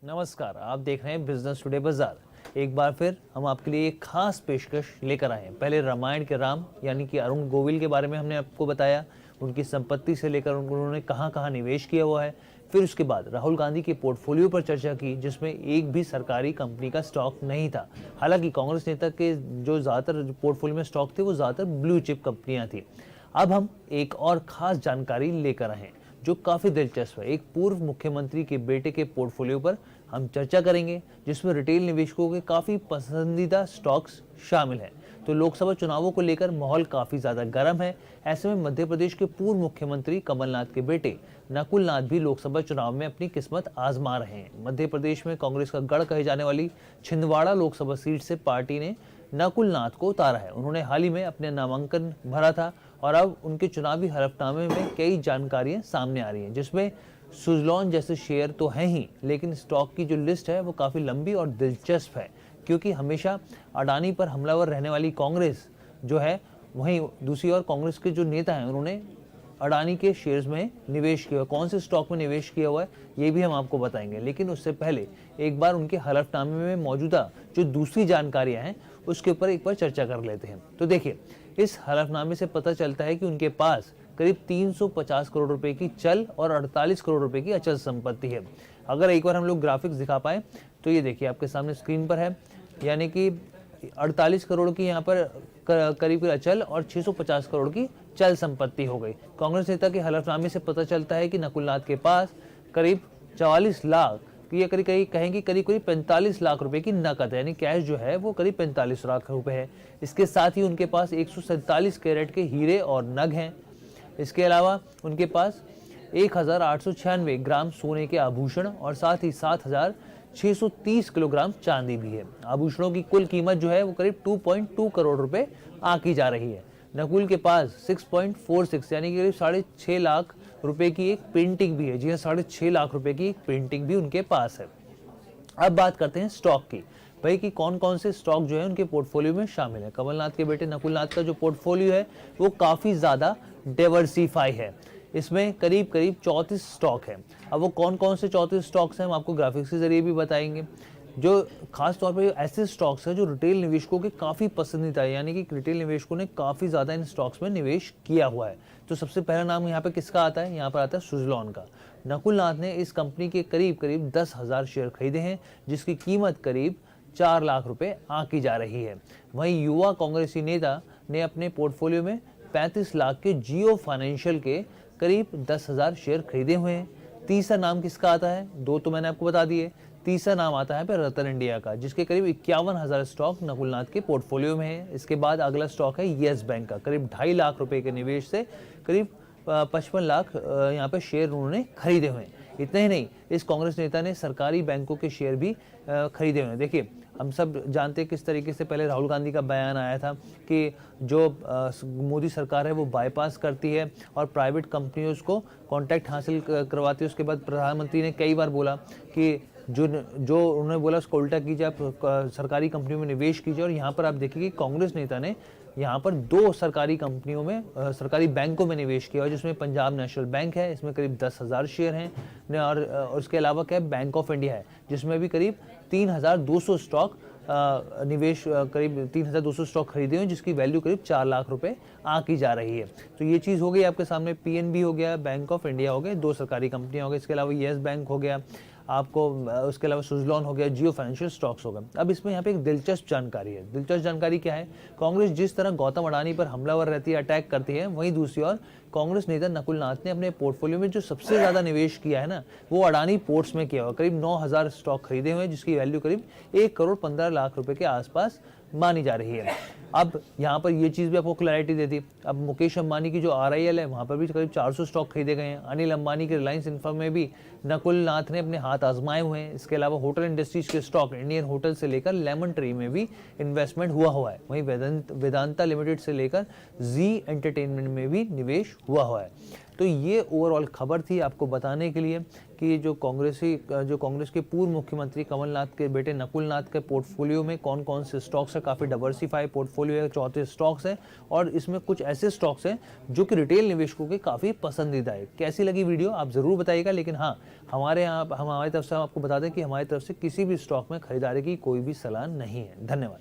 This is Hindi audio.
नमस्कार, आप देख रहे हैं बिजनेस टुडे बाजार। एक बार फिर हम आपके लिए एक खास पेशकश लेकर आए हैं। पहले रामायण के राम यानी कि अरुण गोविल के बारे में हमने आपको बताया, उनकी संपत्ति से लेकर उन्होंने कहां कहां निवेश किया हुआ है। फिर उसके बाद राहुल गांधी के पोर्टफोलियो पर चर्चा की, जिसमें एक भी सरकारी कंपनी का स्टॉक नहीं था। हालांकि कांग्रेस नेता के जो ज़्यादातर पोर्टफोलियो में स्टॉक थे वो ज़्यादातर ब्लू चिप कंपनियां थी। अब हम एक और खास जानकारी लेकर आए हैं जो काफी दिलचस्प है। एक पूर्व मुख्यमंत्री के बेटे के पोर्टफोलियो पर हम चर्चा करेंगे, जिसमें रिटेल निवेशकों के काफी पसंदीदा स्टॉक्स शामिल हैं। तो लोकसभा चुनावों को लेकर माहौल काफी ज्यादा गर्म है। ऐसे में मध्य प्रदेश के पूर्व मुख्यमंत्री कमलनाथ के बेटे नकुल नाथ भी लोकसभा चुनाव में अपनी किस्मत आजमा रहे हैं। मध्य प्रदेश में कांग्रेस का गढ़ कहे जाने वाली छिंदवाड़ा लोकसभा सीट से पार्टी ने नकुल नाथ को उतारा है। उन्होंने हाल ही में अपने नामांकन भरा था और अब उनके चुनावी हलफनामे में कई जानकारियां सामने आ रही हैं, जिसमें सुजलॉन जैसे शेयर तो हैं ही, लेकिन स्टॉक की जो लिस्ट है वो काफ़ी लंबी और दिलचस्प है। क्योंकि हमेशा अडानी पर हमलावर रहने वाली कांग्रेस जो है, वहीं दूसरी ओर कांग्रेस के जो नेता हैं उन्होंने अडानी के शेयर्स में निवेश किया। कौन से स्टॉक में निवेश किया हुआ है ये भी हम आपको बताएंगे, लेकिन उससे पहले एक बार उनके हलफनामे में मौजूदा जो दूसरी जानकारियां हैं उसके ऊपर एक बार चर्चा कर लेते हैं। तो देखिए, इस हलफनामे से पता चलता है कि उनके पास करीब 350 करोड़ रुपए की चल और 48 करोड़ रुपए की अचल संपत्ति है। अगर एक बार हम लोग ग्राफिक्स दिखा पाए तो ये देखिए आपके सामने स्क्रीन पर है, यानी कि 48 करोड़ की यहाँ पर करीब अचल और 650 करोड़ की चल संपत्ति हो गई। कांग्रेस नेता के हलफनामे से पता चलता है कि नकुल नाथ के पास करीब 44 लाख ये करीब कहेंगे करीब 45 लाख रुपए की नकद है, यानी कैश जो है वो करीब 45 लाख रुपए है। इसके साथ ही उनके पास 147 कैरेट के हीरे और नग हैं। इसके अलावा उनके पास 1896 ग्राम सोने के आभूषण और साथ ही 7630 किलोग्राम चांदी भी है। आभूषणों की कुल कीमत जो है वो करीब 2.2 करोड़ रुपए आकी जा रही है। नकुल के पास 6.46 यानी कि करीब 6.5 लाख रुपए की एक पेंटिंग भी है। जी हाँ, 6.5 लाख रुपए की एक पेंटिंग भी उनके पास है। अब बात करते हैं स्टॉक की, भाई कि कौन कौन से स्टॉक जो है उनके पोर्टफोलियो में शामिल है। कमलनाथ के बेटे नकुल नाथ का जो पोर्टफोलियो है वो काफी ज्यादा डाइवर्सिफाई है। इसमें करीब 34 स्टॉक है। अब वो कौन कौन से 34 स्टॉक्स हैं हम आपको ग्राफिक्स के जरिए भी बताएंगे। जो खास तौर पर ऐसे स्टॉक्स हैं जो रिटेल निवेशकों के काफ़ी पसंदीदा है, यानी कि रिटेल निवेशकों ने काफ़ी ज़्यादा इन स्टॉक्स में निवेश किया हुआ है। तो सबसे पहला नाम यहाँ पे किसका आता है, यहाँ पर आता है सुजलॉन का। नकुल नाथ ने इस कंपनी के करीब 10,000 शेयर खरीदे हैं, जिसकी कीमत करीब 4 लाख रुपए आंकी जा रही है। वहीं युवा कांग्रेसी नेता ने अपने पोर्टफोलियो में 35 लाख के जियो फाइनेंशियल के करीब 10,000 शेयर खरीदे हुए हैं। तीसरा नाम किसका आता है, दो तो मैंने आपको बता दिए। तीसरा नाम आता है पे रतन इंडिया का, जिसके करीब 51,000 स्टॉक नकुल नाथ के पोर्टफोलियो में है। इसके बाद अगला स्टॉक है येस बैंक का, करीब 2.5 लाख रुपए के निवेश से करीब 55 लाख यहाँ पे शेयर उन्होंने खरीदे हुए हैं। इतना ही नहीं, इस कांग्रेस नेता ने सरकारी बैंकों के शेयर भी खरीदे हुए हैं। देखिए, हम सब जानते हैं किस तरीके से पहले राहुल गांधी का बयान आया था कि जो मोदी सरकार है वो बाईपास करती है और प्राइवेट कंपनियों को कॉन्ट्रैक्ट हासिल करवाती है। उसके बाद प्रधानमंत्री ने कई बार बोला कि जो उन्होंने बोला उसको उल्टा कीजिए, आप सरकारी कंपनियों में निवेश कीजिए। और यहाँ पर आप देखिए कि कांग्रेस नेता ने यहाँ पर 2 सरकारी कंपनियों में सरकारी बैंकों में निवेश किया, जिसमें पंजाब नेशनल बैंक है, इसमें करीब 10,000 शेयर हैं, और उसके अलावा क्या है, बैंक ऑफ इंडिया है, जिसमें भी करीब 3,200 स्टॉक निवेश करीब 3,200 स्टॉक खरीदे हुए, जिसकी वैल्यू करीब 4 लाख रुपए आकी जा रही है। तो ये चीज़ हो गई आपके सामने। पीएनबी हो गया, बैंक ऑफ इंडिया हो गए, 2 सरकारी कंपनियां हो गई। इसके अलावा येस बैंक हो गया आपको, उसके अलावा सुजलॉन हो गया, जियो फाइनेंशियल स्टॉक्स हो गए। अब इसमें यहाँ पे एक दिलचस्प जानकारी है। दिलचस्प जानकारी क्या है, कांग्रेस जिस तरह गौतम अडानी पर हमलावर रहती है, अटैक करती है, वहीं दूसरी ओर कांग्रेस नेता नकुल नाथ ने अपने पोर्टफोलियो में जो सबसे ज्यादा निवेश किया है ना, वो अडानी पोर्ट्स में किया हुआ। करीब 9,000 स्टॉक खरीदे हुए, जिसकी वैल्यू करीब 1 करोड़ 15 लाख रुपए के आसपास मानी जा रही है। अब यहाँ पर ये चीज़ भी आपको क्लैरिटी देती। अब मुकेश अंबानी की जो आरआईएल है वहाँ पर भी करीब 400 स्टॉक खरीदे गए हैं। अनिल अंबानी के रिलायंस इंफ्रा में भी नकुल नाथ ने अपने हाथ आजमाए हुए हैं। इसके अलावा होटल इंडस्ट्रीज के स्टॉक, इंडियन होटल से लेकर लेमन ट्री में भी इन्वेस्टमेंट हुआ है। वहीं वेदांता लिमिटेड से लेकर जी एंटरटेनमेंट में भी निवेश हुआ है। तो ये ओवरऑल खबर थी आपको बताने के लिए कि जो कांग्रेस के पूर्व मुख्यमंत्री कमलनाथ के बेटे नकुलनाथ के पोर्टफोलियो में कौन कौन से स्टॉक्स है। काफ़ी डाइवर्सिफाई पोर्टफोलियो है, 34 स्टॉक्स हैं और इसमें कुछ ऐसे स्टॉक्स हैं जो कि रिटेल निवेशकों के काफ़ी पसंदीदा है। कैसी लगी वीडियो आप ज़रूर बताइएगा, लेकिन हाँ, हमारी तरफ से हम आपको बता दें कि हमारी तरफ से किसी भी स्टॉक में खरीदारी की कोई भी सलाह नहीं है। धन्यवाद।